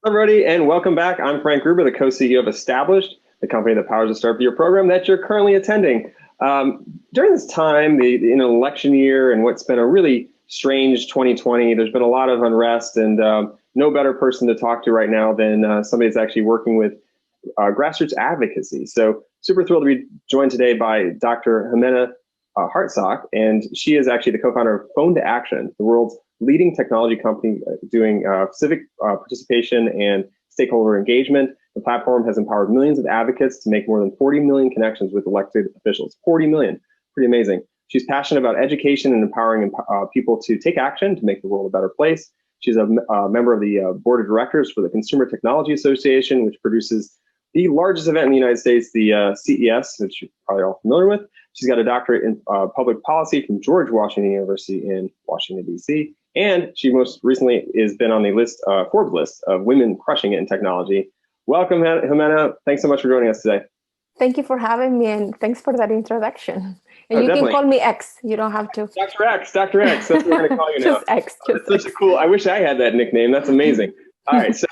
Everybody, and welcome back. I'm Frank Gruber, the co-CEO of Established, the company that powers the Start Your program that you're currently attending. During this time, in an election year and what's been a really strange 2020, there's been a lot of unrest, and no better person to talk to right now than somebody that's actually working with grassroots advocacy. So super thrilled to be joined today by Dr. Ximena Hartsock, and she is actually the co-founder of Phone2Action, the world's leading technology company doing civic participation and stakeholder engagement. The platform has empowered millions of advocates to make more than 40 million connections with elected officials. 40 million, pretty amazing. She's passionate about education and empowering people to take action to make the world a better place. She's a member of the board of directors for the Consumer Technology Association, which produces the largest event in the United States, the CES, which you're probably all familiar with. She's got a doctorate in public policy from George Washington University in Washington, D.C. And she most recently has been on the list, Forbes list of women crushing it in technology. Welcome, Ximena. Thanks so much for joining us today. Thank you for having me, and thanks for that introduction. And you definitely. can call me X. You don't have to. Dr. X. That's what we're going to call you now. Just X. That's such a cool. I wish I had that nickname. That's amazing. All right, so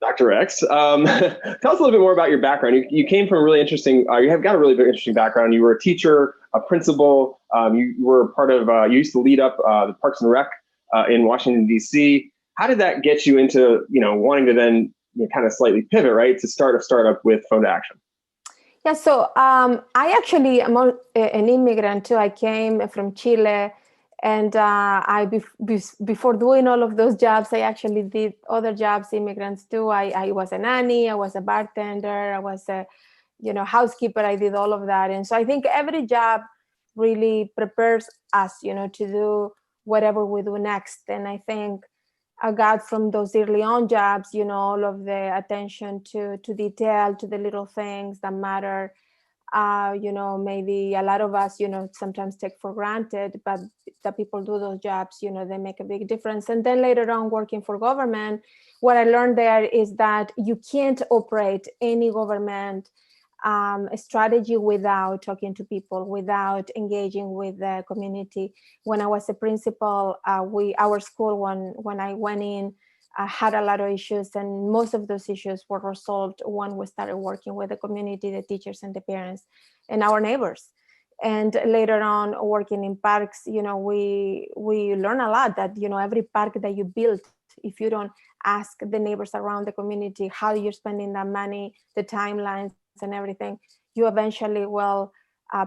Dr. X, tell us a little bit more about your background. You came from a really interesting. You have got a really interesting background. You were a teacher, a principal. You were part of. You used to lead up the Parks and Rec in Washington, D.C. How did that get you into, wanting to then kind of slightly pivot, right, to start a startup with Phone2Action? Yeah, so I actually am an immigrant too. I came from Chile, and before doing all of those jobs, I actually did other jobs immigrants do. I was a nanny, I was a bartender, I was a housekeeper. I did all of that. And so I think every job really prepares us, to do whatever we do next. And I think I got from those early on jobs, all of the attention to detail, to the little things that matter. Maybe a lot of us, sometimes take for granted, but the people do those jobs, they make a big difference. And then later on, working for government, what I learned there is that you can't operate any government strategy without talking to people, without engaging with the community. When I was a principal, our school, when I went in, had a lot of issues, and most of those issues were resolved when we started working with the community, the teachers and the parents and our neighbors. And later on, working in parks, we learn a lot that, every park that you build, if you don't ask the neighbors around the community how you're spending that money, the timelines and everything, you eventually will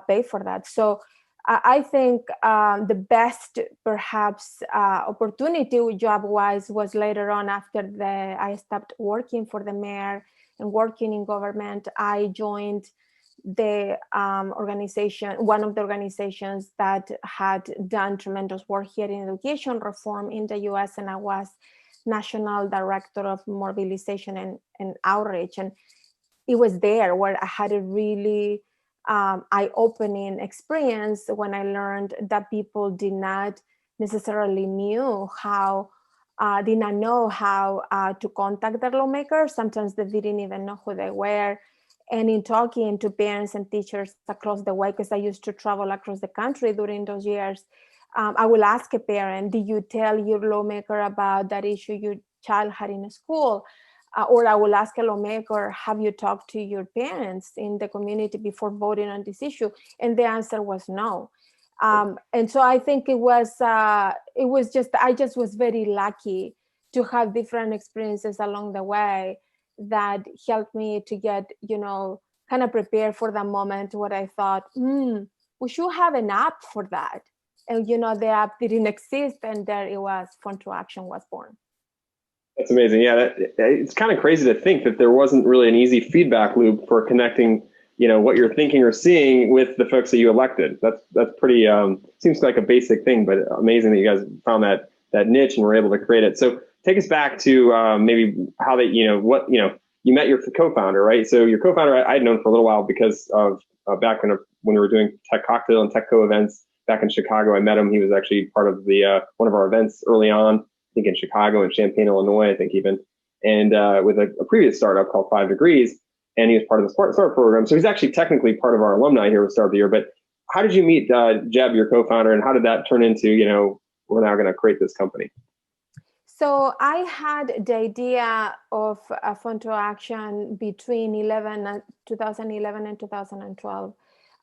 pay for that. So I think the best perhaps opportunity job-wise was later on, after I stopped working for the mayor and working in government. I joined the organization, one of the organizations that had done tremendous work here in education reform in the US, and I was National Director of Mobilization and Outreach. And it was there where I had a really eye-opening experience when I learned that people did not necessarily know how to contact their lawmakers. Sometimes they didn't even know who they were. And in talking to parents and teachers across the way, because I used to travel across the country during those years, I will ask a parent, did you tell your lawmaker about that issue your child had in school? Or I will ask a lawmaker, have you talked to your parents in the community before voting on this issue? And the answer was no. And so I think I just was very lucky to have different experiences along the way that helped me to get, kind of prepared for the moment where I thought, we should have an app for that. And, the app didn't exist, and there it was, Phone2Action was born. That's amazing. Yeah, it's kind of crazy to think that there wasn't really an easy feedback loop for connecting, what you're thinking or seeing with the folks that you elected. That's pretty, seems like a basic thing, but amazing that you guys found that niche and were able to create it. So take us back to maybe how they, you met your co-founder, right? So your co-founder, I'd known for a little while because of back when we were doing Tech Cocktail and Tech Co events back in Chicago. I met him. He was actually part of the one of our events early on. I think in Chicago and Champaign, Illinois, I think even, and with a previous startup called 5 Degrees, and he was part of the startup program. So he's actually technically part of our alumni here with Start of the Year. But how did you meet Jeb, your co-founder, and how did that turn into, we're now going to create this company? So I had the idea of Phone2Action between 2011 and 2012.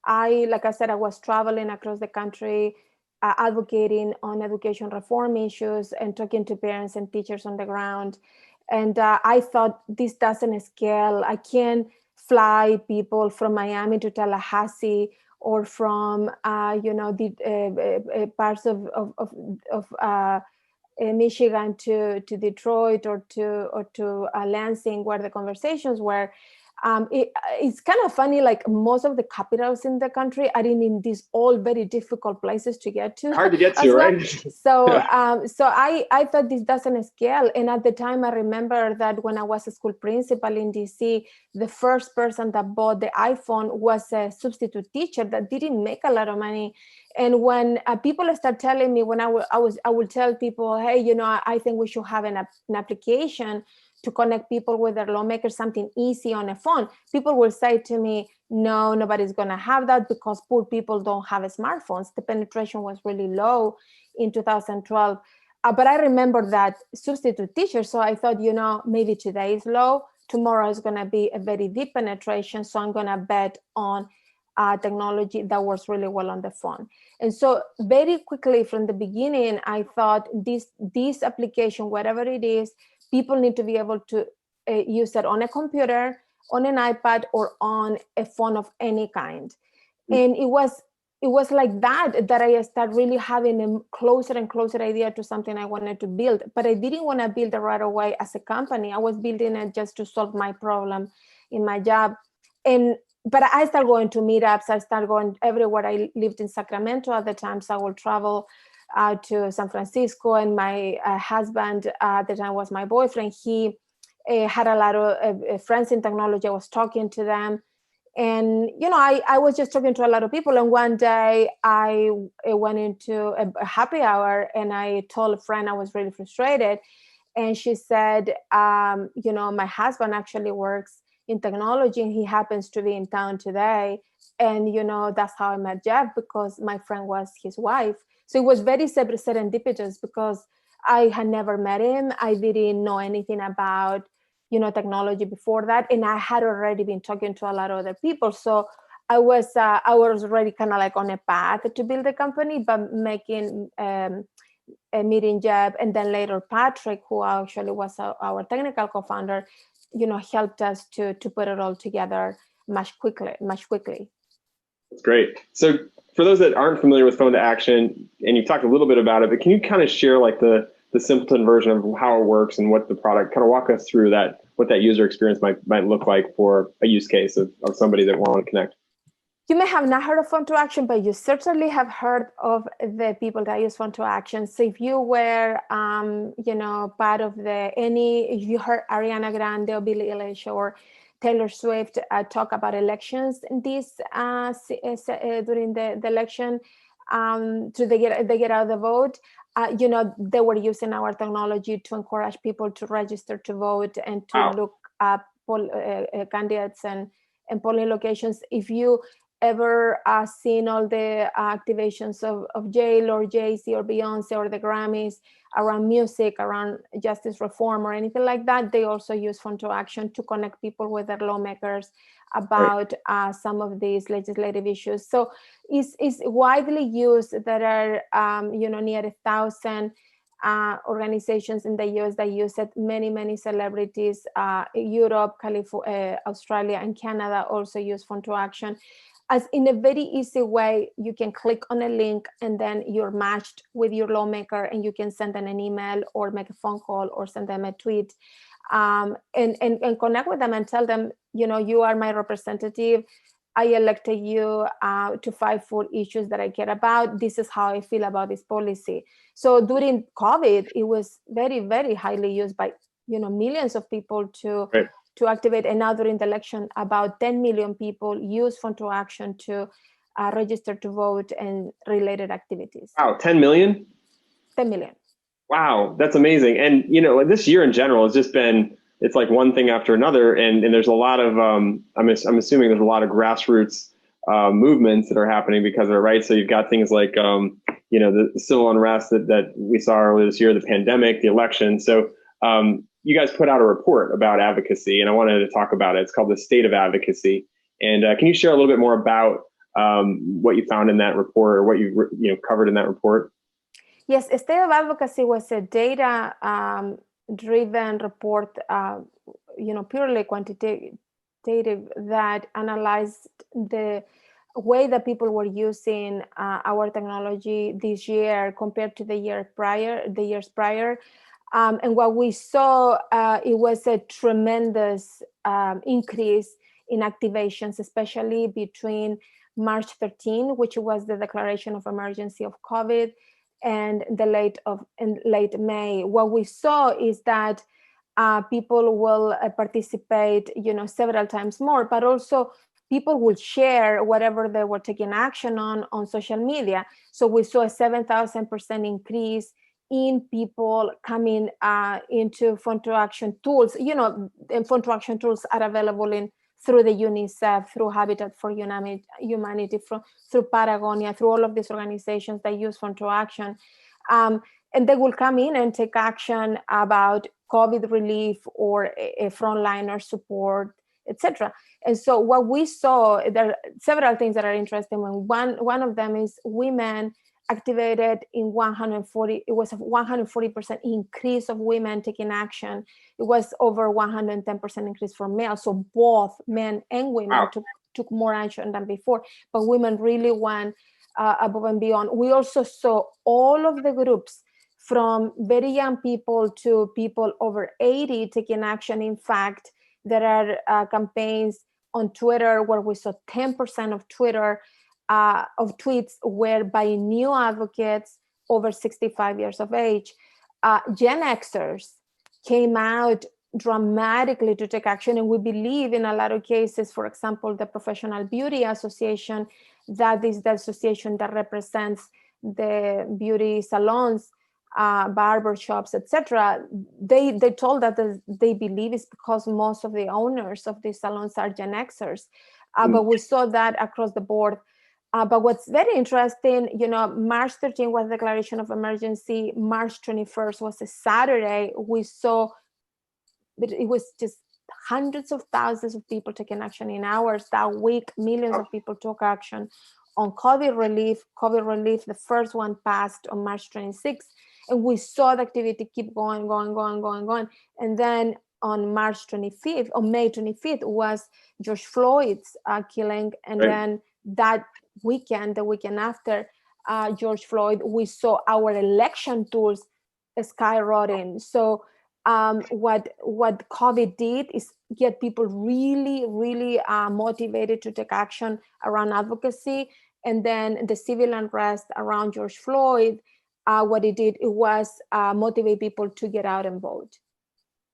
Like I said, I was traveling across the country, advocating on education reform issues and talking to parents and teachers on the ground. And I thought, this doesn't scale. I can't fly people from Miami to Tallahassee, or from the parts of Michigan to Detroit, or to Lansing, where the conversations were. It's kind of funny, like most of the capitals in the country are in these all very difficult places to get to. Hard to get to, well. right? So, Yeah. so I thought this doesn't scale. And at the time, I remember that when I was a school principal in DC, the first person that bought the iPhone was a substitute teacher that didn't make a lot of money. And when people start telling me, when I will tell people, hey, I think we should have an application to connect people with their lawmakers, something easy on a phone, people will say to me, no, nobody's going to have that, because poor people don't have smartphones. The penetration was really low in 2012. But I remember that substitute teacher. So I thought, maybe today is low, tomorrow is going to be a very deep penetration. So I'm going to bet on technology that works really well on the phone. And so very quickly from the beginning, I thought this application, whatever it is, people need to be able to use it on a computer, on an iPad, or on a phone of any kind. And it was like that I started really having a closer and closer idea to something I wanted to build. But I didn't want to build it right away as a company. I was building it just to solve my problem in my job. But I started going to meetups. I started going everywhere. I lived in Sacramento at the time, so I would travel to San Francisco. And my husband at the time was my boyfriend. He had a lot of friends in technology. I was talking to them. And, I was just talking to a lot of people. And one day I went into a happy hour, and I told a friend I was really frustrated. And she said, my husband actually works in technology, and he happens to be in town today. And, that's how I met Jeff, because my friend was his wife. So it was very serendipitous, because I had never met him. I didn't know anything about, technology before that. And I had already been talking to a lot of other people. So I was already kind of like on a path to build a company, but making meeting Jeb, and then later Patrick, who actually was our technical co-founder, helped us to put it all together much quickly. That's great. So for those that aren't familiar with Phone2Action, and you talked a little bit about it, but can you kind of share like the simpleton version of how it works and what the product, kind of walk us through that, what that user experience might look like for a use case of somebody that want to connect? You may have not heard of Phone2Action, but you certainly have heard of the people that use Phone2Action. So if you were, part of if you heard Ariana Grande or Billie Eilish or Taylor Swift talk about elections during the election, they get out the vote. They were using our technology to encourage people to register to vote and to look up candidates and polling locations. If you ever seen all the activations of J.Lo or Jay-Z or Beyonce or the Grammys around music, around justice reform or anything like that, they also use Phone2Action to connect people with their lawmakers about some of these legislative issues. So it's widely used. There are near 1,000 organizations in the US that use it. Many celebrities, Europe, California, Australia, and Canada also use Phone2Action. As in a very easy way, you can click on a link and then you're matched with your lawmaker, and you can send them an email or make a phone call or send them a tweet, and connect with them and tell them, you are my representative. I elected you to fight for issues that I care about. This is how I feel about this policy. So during COVID, it was very, very highly used by millions of people to activate. And now during the election, about 10 million people use Phone2Action to register to vote and related activities. Wow, 10 million? 10 million. Wow, that's amazing. And, this year in general has just been, it's like one thing after another. And there's a lot of, I'm assuming there's a lot of grassroots movements that are happening because of it, right? So you've got things like, the civil unrest that we saw earlier this year, the pandemic, the election. So you guys put out a report about advocacy, and I wanted to talk about it. It's called The State of Advocacy. And can you share a little bit more about what you found in that report, or what you covered in that report? Yes, State of Advocacy was a data driven report, purely quantitative, that analyzed the way that people were using our technology this year compared to the years prior. And what we saw, it was a tremendous increase in activations, especially between March 13, which was the declaration of emergency of COVID, and the late May. What we saw is that people will participate, several times more, but also people will share whatever they were taking action on social media. So we saw a 7,000% increase in people coming into Phone2Action tools. And Phone2Action tools are available through the UNICEF, through Habitat for Humanity, through Patagonia, through all of these organizations that use Phone2Action. And they will come in and take action about COVID relief or a frontliner support, etc. And so what we saw, there are several things that are interesting. One of them is women activated in 140, it was a 140% increase of women taking action. It was over 110% increase for males. So both men and women took more action than before, but women really went above and beyond. We also saw all of the groups, from very young people to people over 80, taking action. In fact, there are campaigns on Twitter where we saw 10% of tweets were by new advocates over 65 years of age. Gen Xers came out dramatically to take action, and we believe in a lot of cases, for example, the Professional Beauty Association, that is the association that represents the beauty salons, barber shops, etc. They told that they believe it's because most of the owners of these salons are Gen Xers, but we saw that across the board. But what's very interesting, March 13 was declaration of emergency. March 21st was a Saturday. We saw, but it was just hundreds of thousands of people taking action in hours. That week, millions of people took action on COVID relief. COVID relief, the first one passed on March 26th. And we saw the activity keep going. And then on March 25th, on May 25th, was George Floyd's killing. And then that weekend, the weekend after George Floyd, we saw our election tools skyrocketing. So what COVID did is get people really, really motivated to take action around advocacy. And then the civil unrest around George Floyd, what it did, it was motivate people to get out and vote.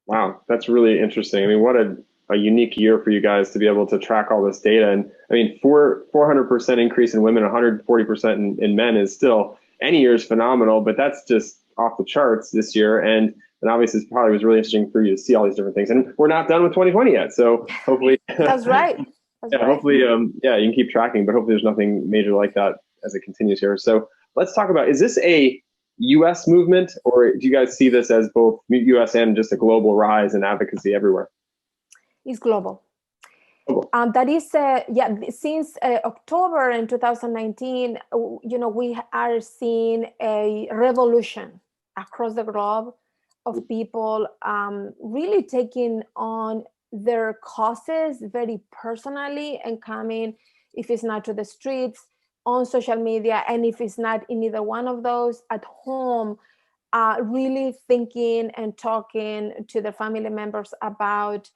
Wow, that's really interesting. I mean, what a unique year for you guys to be able to track all this data. And I mean, 400% increase in women, 140% in men is still, any year is phenomenal, but that's just off the charts this year. And obviously it probably was really interesting for you to see all these different things. And we're not done with 2020 yet. So hopefully. That's right. Hopefully, you can keep tracking, but hopefully there's nothing major like that as it continues here. So let's talk about, is this a US movement, or do you guys see this as both US and just a global rise in advocacy everywhere? It's global. That is, since October in 2019, we are seeing a revolution across the globe of people really taking on their causes very personally and coming, if it's not to the streets, on social media, and if it's not in either one of those, at home, really thinking and talking to their family members about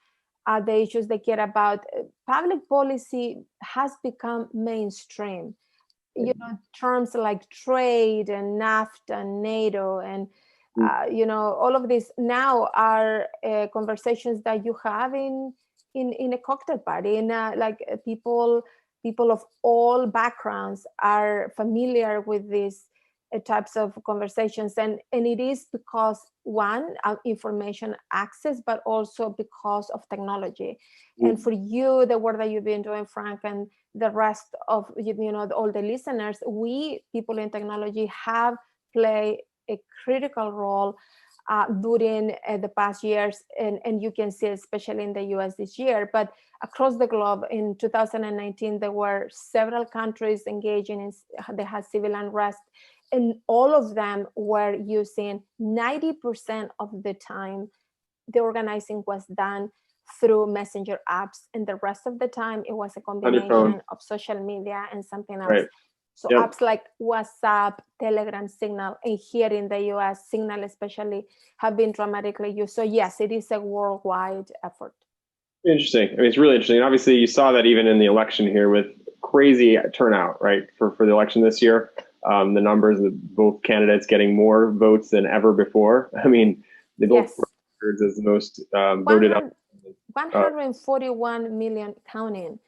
the issues they care about. Public policy has become mainstream. Terms like trade and NAFTA and NATO and all of these now are conversations that you have in a cocktail party, and people of all backgrounds are familiar with these types of conversations, and it is because one, information access, but also because of technology. And for you, the work that you've been doing, Frank, and the rest of all the listeners, we people in technology have played a critical role during the past years, and you can see especially in the US this year, but across the globe in 2019 there were several countries engaging in they had civil unrest, and all of them were using 90% of the time the organizing was done through messenger apps, and the rest of the time it was a combination of social media and something else. Right. So apps like WhatsApp, Telegram, Signal, and here in the US, Signal especially, have been dramatically used. So yes, it is a worldwide effort. Interesting. I mean, it's really interesting. Obviously, you saw that even in the election here with crazy turnout, right, for the election this year. The numbers of both candidates getting more votes than ever before. I mean, they both records as the most voted up. 141 million counting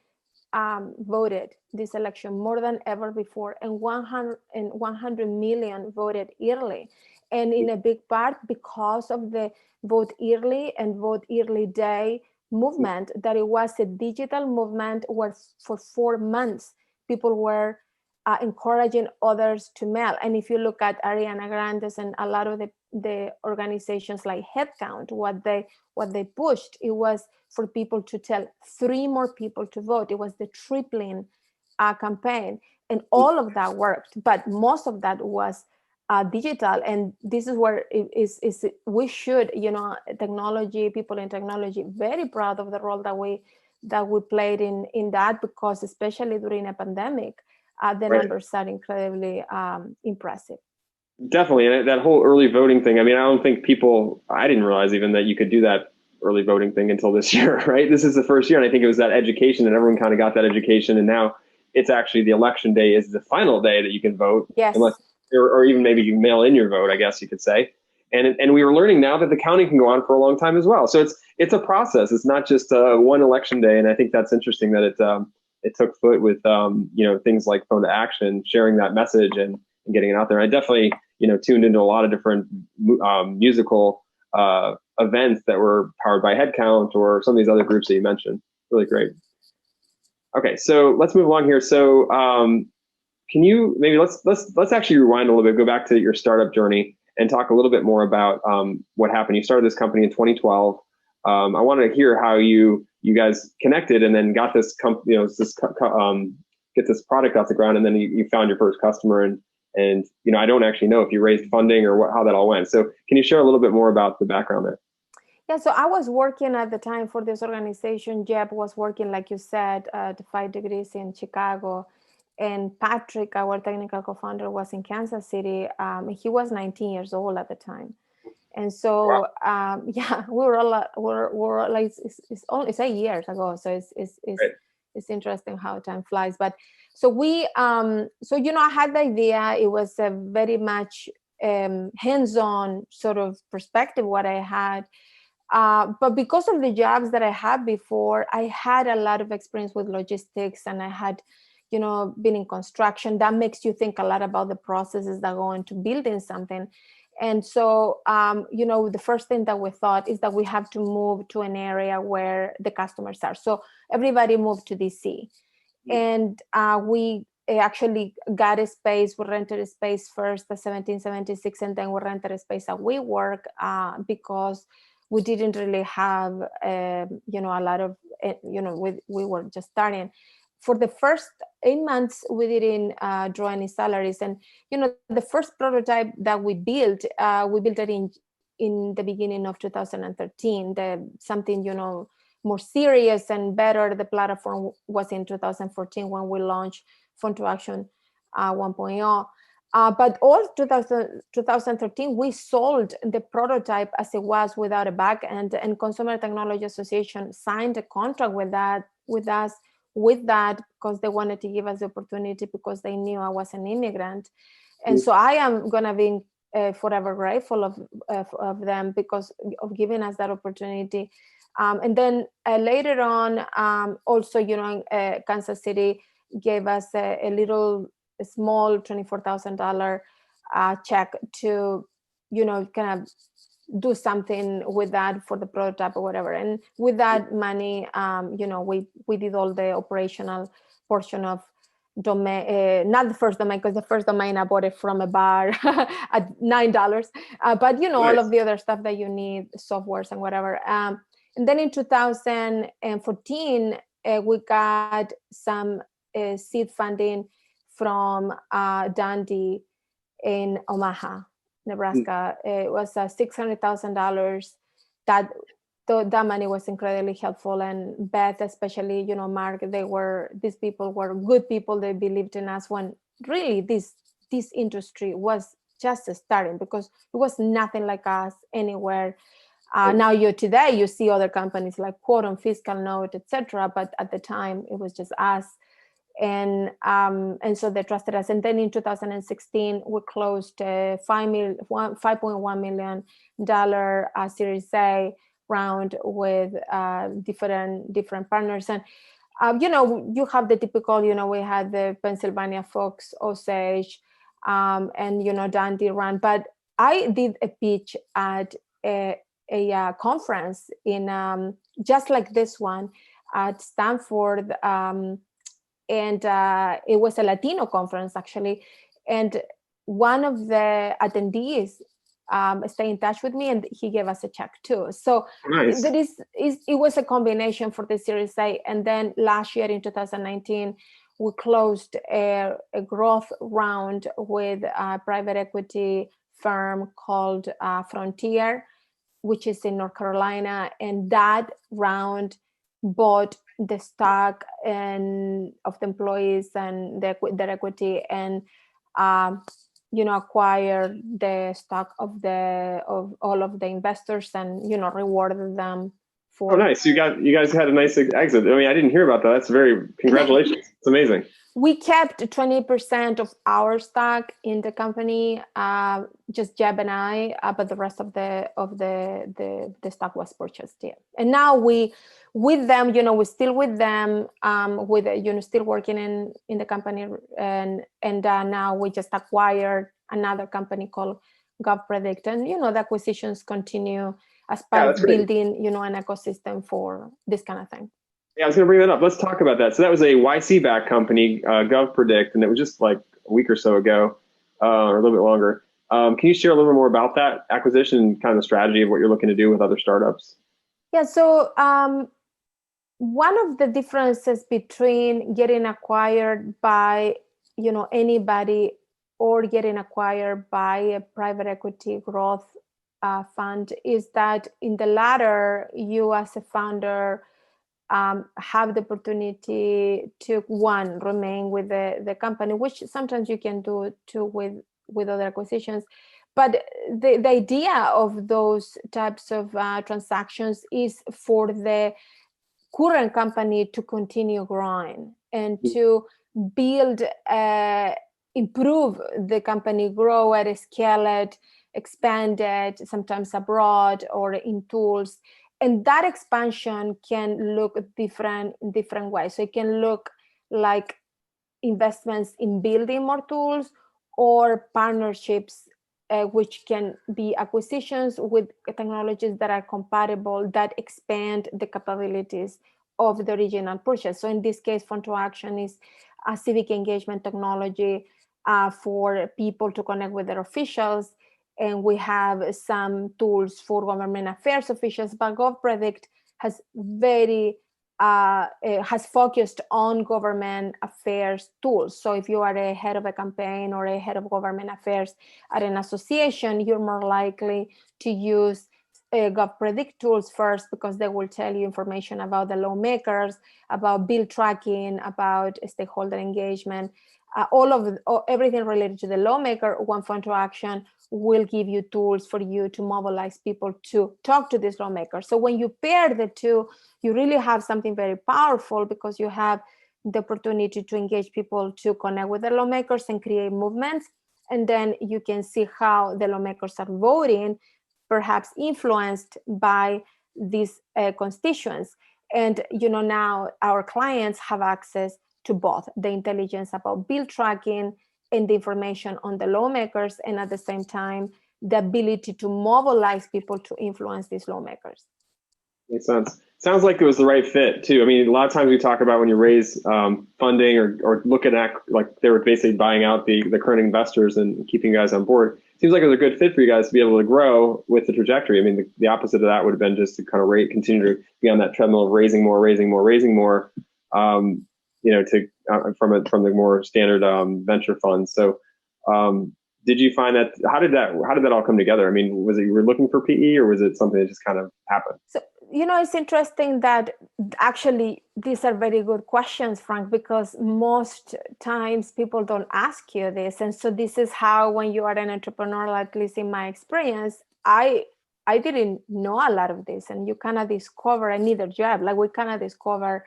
voted this election, more than ever before, and 100 million voted early, and in a big part because of the vote early and vote early day movement, that it was a digital movement where for 4 months people were encouraging others to mail. And if you look at Ariana Grande's and a lot of the organizations like Headcount, what they pushed, it was for people to tell 3 more people to vote. It was the tripling campaign, and all of that worked, but most of that was digital. And this is where we should, technology, people in technology, very proud of the role that we played in that, because especially during a pandemic, the numbers are incredibly impressive. Definitely. And that whole early voting thing, I mean, I didn't realize even that you could do that early voting thing until this year, right? This is the first year. And I think it was that education, and everyone kind of got that education. And now it's actually the election day is the final day that you can vote. Yes. Or even maybe you mail in your vote, I guess you could say. And we were learning now that the counting can go on for a long time as well. So it's a process. It's not just one election day. And I think that's interesting that it took foot with things like Phone2Action, sharing that message and getting it out there. I definitely tuned into a lot of different musical events that were powered by Headcount or some of these other groups that you mentioned. Really great. Okay, so let's move along here. So can you maybe let's actually rewind a little bit, go back to your startup journey and talk a little bit more about what happened. You started this company in 2012. I wanted to hear how you guys connected and then got this get this product off the ground, and then you found your first customer, and I don't actually know if you raised funding or how that all went. So can you share a little bit more about the background there? Yeah, so I was working at the time for this organization. Jeb was working, like you said, at 5 Degrees in Chicago. And Patrick, our technical co-founder, was in Kansas City. He was 19 years old at the time. And so, yeah, we were all like, it's 8 years ago. So it's interesting how time flies. But so I had the idea. It was a very much hands-on sort of perspective what I had. But because of the jobs that I had before, I had a lot of experience with logistics, and I had, been in construction. That makes you think a lot about the processes that go into building something. And so, the first thing that we thought is that we have to move to an area where the customers are. So everybody moved to DC, and we actually got a space. We rented a space first at 1776, and then we rented a space at WeWork because we didn't really have, a lot of, we were just starting. For the first 8 months, we didn't draw any salaries. And, the first prototype that we built it in the beginning of 2013. Something, more serious and better, the platform was in 2014 when we launched Phone2Action 1.0. But all 2013, we sold the prototype as it was without a back end, and Consumer Technology Association signed a contract with us because they wanted to give us the opportunity, because they knew I was an immigrant. And so I am going to be forever grateful of them because of giving us that opportunity. And then later on, also, Kansas City gave us a small $24,000 check to, kind of do something with that for the prototype or whatever. And with that money, we did all the operational portion of domain, not the first domain, because the first domain I bought it from a bar at $9, but Nice. all of the other stuff that you need, softwares and whatever. And then in 2014, we got some seed funding from Dundee in Omaha, Nebraska. It was $600,000. That money was incredibly helpful, and Beth, especially, Mark, these people were good people. They believed in us when really this industry was just starting, because it was nothing like us anywhere. Now today you see other companies like Quorum, Fiscal Note, etc. But at the time it was just us. And so they trusted us. And then in 2016, we closed a $5.1 million Series A round with different partners. And you have the typical, we had the Pennsylvania Fox, Osage, and Dundee Run. But I did a pitch at a conference in just like this one at Stanford. And it was a Latino conference, actually. And one of the attendees stayed in touch with me, and he gave us a check too. So nice. It was a combination for the Series A. And then last year in 2019, we closed a growth round with a private equity firm called Frontier, which is in North Carolina. And that round bought the stock and of the employees and their equity, and acquired the stock of all of the investors, and rewarded them for. Oh, nice! You guys had a nice exit. I mean, I didn't hear about that. That's congratulations. It's amazing. We kept 20% of our stock in the company, just Jeb and I, but the rest of the stock was purchased. Yeah, and now with them, we're still with them, still working in the company, and now we just acquired another company called GovPredict, and the acquisitions continue as part of building, an ecosystem for this kind of thing. Yeah, I was going to bring that up. Let's talk about that. So that was a YC-backed company, GovPredict, and it was just like a week or so ago, or a little bit longer. Can you share a little bit more about that acquisition and kind of the strategy of what you're looking to do with other startups? Yeah, so one of the differences between getting acquired by, anybody or getting acquired by a private equity growth fund is that in the latter, you as a founder have the opportunity to remain with the company, which sometimes you can do too with other acquisitions. But the idea of those types of transactions is for the current company to continue growing and to build, improve the company, grow it, scale it, expand it, sometimes abroad or in tools. And that expansion can look different in different ways. So it can look like investments in building more tools, or partnerships, which can be acquisitions with technologies that are compatible, that expand the capabilities of the original purchase. So in this case, Phone2Action is a civic engagement technology for people to connect with their officials. And we have some tools for government affairs officials, but GovPredict has has focused on government affairs tools. So if you are a head of a campaign or a head of government affairs at an association, you're more likely to use GovPredict tools first, because they will tell you information about the lawmakers, about bill tracking, about stakeholder engagement, everything related to the lawmaker. One Phone2Action will give you tools for you to mobilize people to talk to this lawmaker. So when you pair the two, you really have something very powerful, because you have the opportunity to engage people to connect with the lawmakers and create movements. And then you can see how the lawmakers are voting, perhaps influenced by these constituents. And now our clients have access to both the intelligence about bill tracking and the information on the lawmakers, and at the same time, the ability to mobilize people to influence these lawmakers. Makes sense. Sounds like it was the right fit too. I mean, a lot of times we talk about when you raise funding or look at like they were basically buying out the current investors and keeping you guys on board. Seems like it was a good fit for you guys to be able to grow with the trajectory. I mean, the opposite of that would have been just to kind of continue to be on that treadmill of raising more, from the more standard venture funds. So, did you find that? How did that all come together? I mean, was it you were looking for PE, or was it something that just kind of happened? So, it's interesting that actually these are very good questions, Frank, because most times people don't ask you this. And so this is how, when you are an entrepreneur, at least in my experience, I didn't know a lot of this. And you kind of discover another job. Like, we kind of discover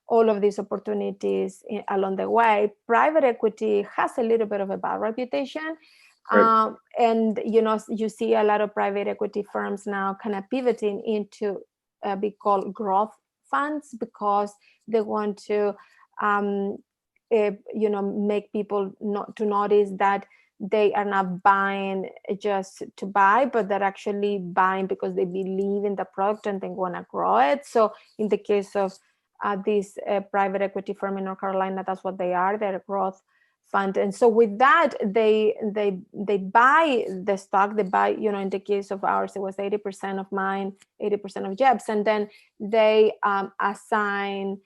all of these opportunities along the way. Private equity has a little bit of a bad reputation. Right. And, you see a lot of private equity firms now kind of pivoting into be called growth funds, because they want to, make people not to notice that they are not buying just to buy, but they're actually buying because they believe in the product and they want to grow it. So in the case of this private equity firm in North Carolina, that's what they are. They're a growth fund. And so with that, they buy the stock. They buy, in the case of ours, it was 80% of mine, 80% of Jeb's. And then they assign,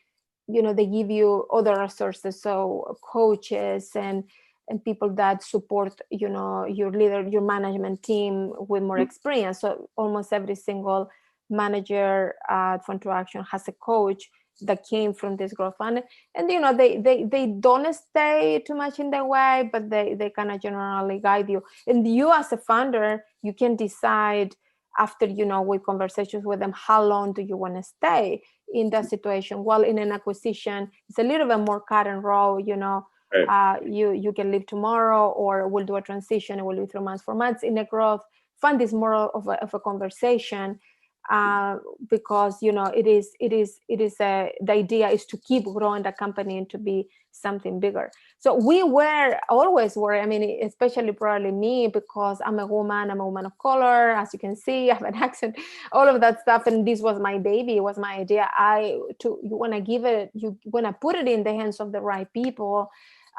they give you other resources. So coaches and people that support, your leader, your management team with more experience. So almost every single manager at Phone2Action has a coach that came from this growth fund. And they don't stay too much in their way, but they kind of generally guide you. And you as a founder, you can decide after, with conversations with them, how long do you want to stay in that situation. Well, in an acquisition, it's a little bit more cut and roll, right. You can leave tomorrow, or we'll do a transition and we'll do 3 months, 4 months. In a growth fund, is more of a conversation. Because the idea is to keep growing the company and to be something bigger. So we always were. I mean, especially probably me, because I'm a woman of color, as you can see, I have an accent, all of that stuff, and this was my baby. It was my idea. You want to put it in the hands of the right people.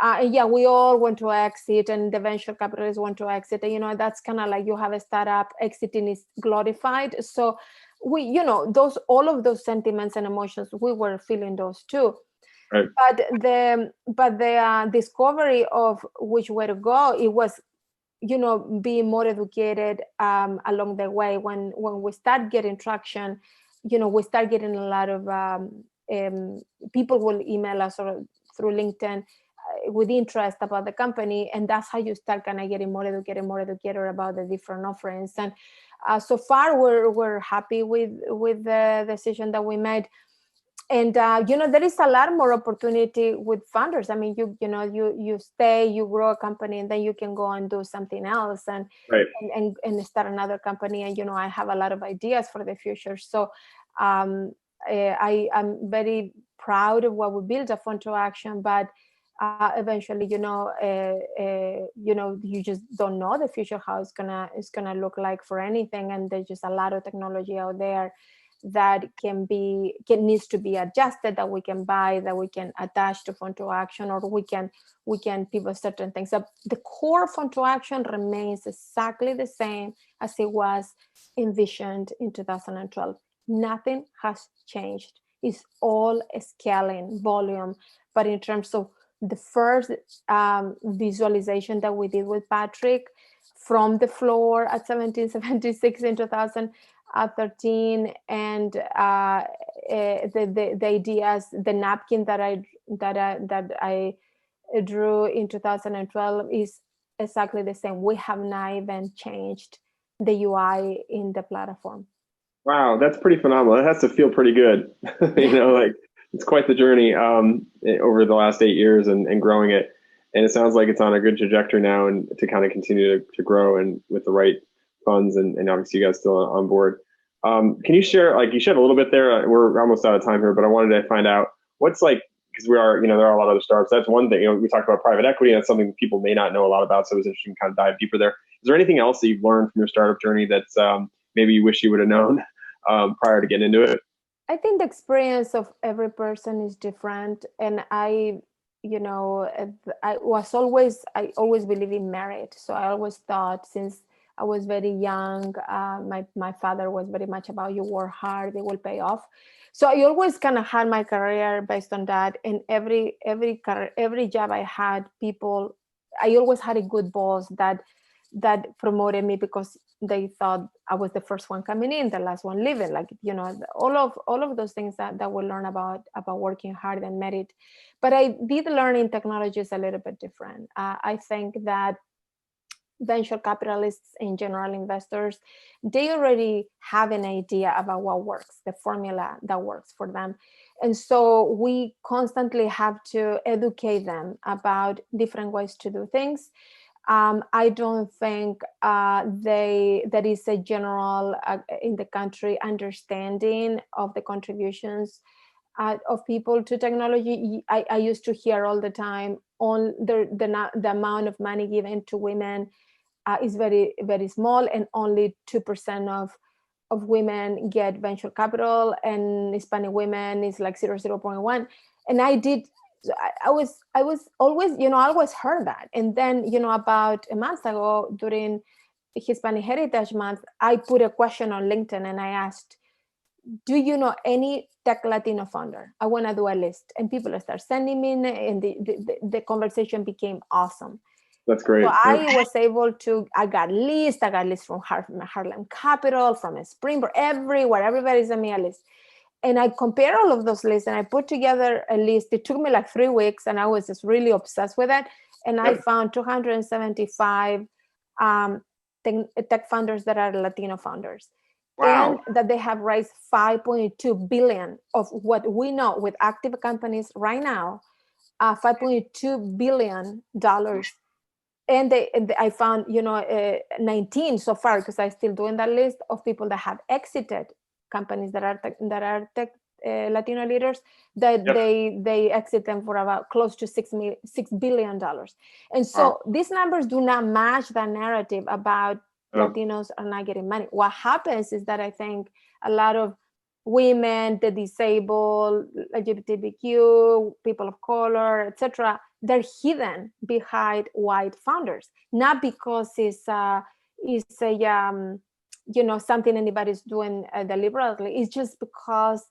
We all want to exit, and the venture capitalists want to exit. And, that's kind of like, you have a startup, exiting is glorified. So we, all of those sentiments and emotions, we were feeling those too. Right. But the discovery of which way to go, it was, being more educated along the way. When we start getting traction, we start getting a lot of people will email us or through LinkedIn with interest about the company, and that's how you start kind of getting more educated about the different offerings. And so far, we're happy with the decision that we made. And there is a lot more opportunity with founders. I mean, you stay, you grow a company, and then you can go and do something else, and right. and start another company. And I have a lot of ideas for the future. So I'm very proud of what we built at Phone2Action, but eventually, you just don't know the future, how it's gonna look like for anything. And there's just a lot of technology out there that needs to be adjusted, that we can buy, that we can attach to Phone2Action, or we can pivot certain things. So the core Phone2Action remains exactly the same as it was envisioned in 2012. Nothing has changed. It's all scaling volume, but in terms of the first visualization that we did with Patrick from the floor at 1776 in 2013, and the ideas, the napkin that I drew in 2012 is exactly the same. We have not even changed the UI in the platform. Wow, that's pretty phenomenal. It has to feel pretty good. Like, it's quite the journey over the last 8 years and growing it. And it sounds like it's on a good trajectory now, and to kind of continue to grow, and with the right funds, and obviously you guys still on board. Can you share, like, you shared a little bit there, we're almost out of time here, but I wanted to find out what's like, because we are, there are a lot of other startups. That's one thing. We talked about private equity, and that's something people may not know a lot about. So it was interesting to kind of dive deeper there. Is there anything else that you've learned from your startup journey that's maybe you wish you would have known prior to getting into it? I think the experience of every person is different, and I always believe in merit. So I always thought, since I was very young, my father was very much about, you work hard, they will pay off. So I always kind of had my career based on that. And every job I had, I always had a good boss that promoted me because they thought I was the first one coming in, the last one leaving. Like, all of those things that we learn about working hard and merit. But I did learn in technology is a little bit different. I think that venture capitalists, in general, investors, they already have an idea about what works, the formula that works for them. And so we constantly have to educate them about different ways to do things. I don't think there is a general in the country understanding of the contributions of people to technology. I used to hear all the time on the amount of money given to women is very, very small, and only 2% of women get venture capital, and Hispanic women is like 0.1. And I was always, I always heard that. And then, about a month ago, during Hispanic Heritage Month, I put a question on LinkedIn and I asked, do you know any tech Latino founder? I want to do a list. And people start sending me, and the conversation became awesome. That's great. So I was able to, I got lists from Harlem Capital, from Springboard, everywhere, everybody sent me a list. And I compared all of those lists and I put together a list. It took me like 3 weeks and I was just really obsessed with it. And I found 275 tech founders that are Latino founders. Wow. And that they have raised $5.2 billion of what we know with active companies right now, $5.2 billion. And I found, 19 so far, because I'm still doing that list of people that have exited companies that are tech Latino leaders, that they exit them for about close to $6 billion. And so these numbers do not match the narrative about Latinos are not getting money. What happens is that I think a lot of women, the disabled, LGBTQ, people of color, etc., they're hidden behind white founders, not because it's something anybody's doing deliberately. It's just because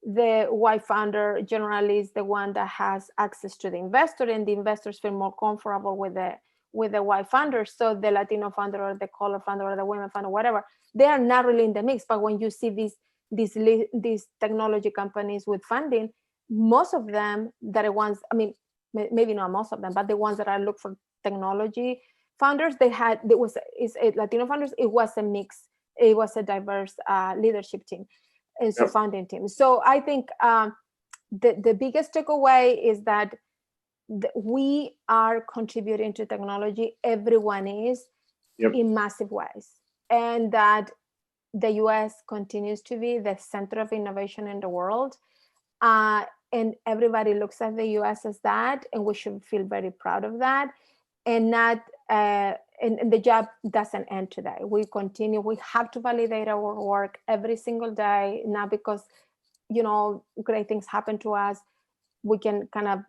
the white founder generally is the one that has access to the investor, and the investors feel more comfortable with the white founders. So the Latino founder or the color founder or the women founder, whatever, they are not really in the mix. But when you see these technology companies with funding, most of them that are ones, I mean, maybe not most of them, but the ones that I look for technology founders, Latino founders, it was a mix. It was a diverse leadership team, and so founding team. So I think the biggest takeaway is that we are contributing to technology. Everyone is in massive ways, and that the US continues to be the center of innovation in the world. And everybody looks at the US as that, and we should feel very proud of that. And not, and the job doesn't end today. We continue, we have to validate our work every single day, not because, great things happen to us, we can kind of,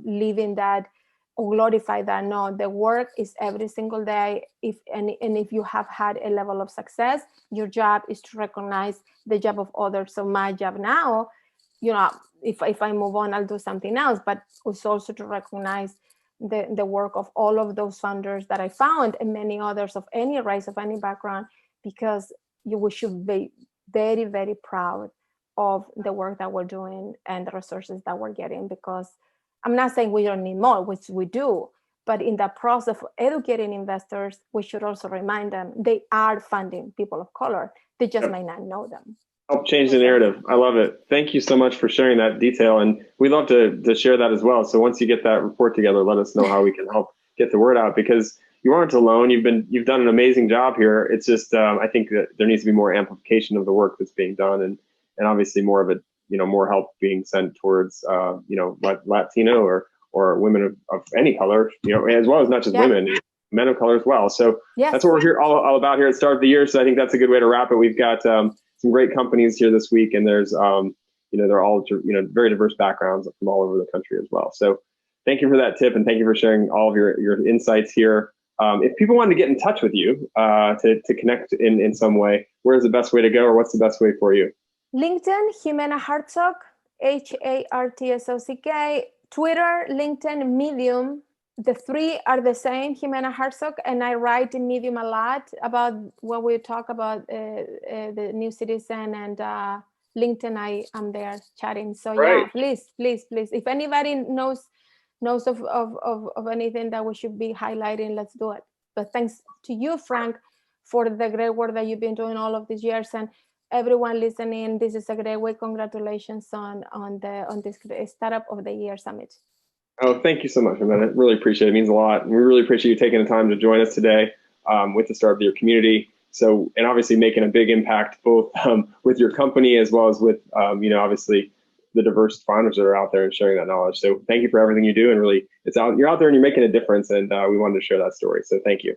live in that or glorify that. No, the work is every single day. And if you have had a level of success, your job is to recognize the job of others. So my job now, if I move on, I'll do something else, but it's also to recognize the work of all of those founders that I found, and many others of any race, of any background, because we should be very, very proud of the work that we're doing and the resources that we're getting. Because I'm not saying we don't need more, which we do, but in the process of educating investors, we should also remind them they are funding people of color. They just might not know them. Help change the narrative. I love it. Thank you so much for sharing that detail. And we'd love to share that as well. So once you get that report together, let us know how we can help get the word out, because you aren't alone. You've done an amazing job here. It's just, I think that there needs to be more amplification of the work that's being done, and obviously more of it more help being sent towards, Latino or women of any color, as well as not just women, men of color as well. So that's what we're here all about here at the start of the year. So I think that's a good way to wrap it. We've got some great companies here this week, and there's, they're all, very diverse backgrounds from all over the country as well. So thank you for that tip, and thank you for sharing all of your insights here. If people wanted to get in touch with you to connect in some way, where's the best way to go, or what's the best way for you? LinkedIn, Ximena Hartsock, Hartsock. Twitter, LinkedIn, Medium. The three are the same, Ximena Hartsock, and I write in Medium a lot about what we talk about, the new citizen, and LinkedIn, I'm there chatting. So yeah, please. If anybody knows of anything that we should be highlighting, let's do it. But thanks to you, Frank, for the great work that you've been doing all of these years, and everyone listening. This is a great way. Congratulations on this Startup of the Year Summit. Oh, thank you so much, Ximena. Really appreciate it. It means a lot. And we really appreciate you taking the time to join us today with the Startup of the Year community. So, and obviously making a big impact both with your company as well as with, obviously the diverse founders that are out there and sharing that knowledge. So thank you for everything you do. And really, you're out there and you're making a difference. And we wanted to share that story. So thank you.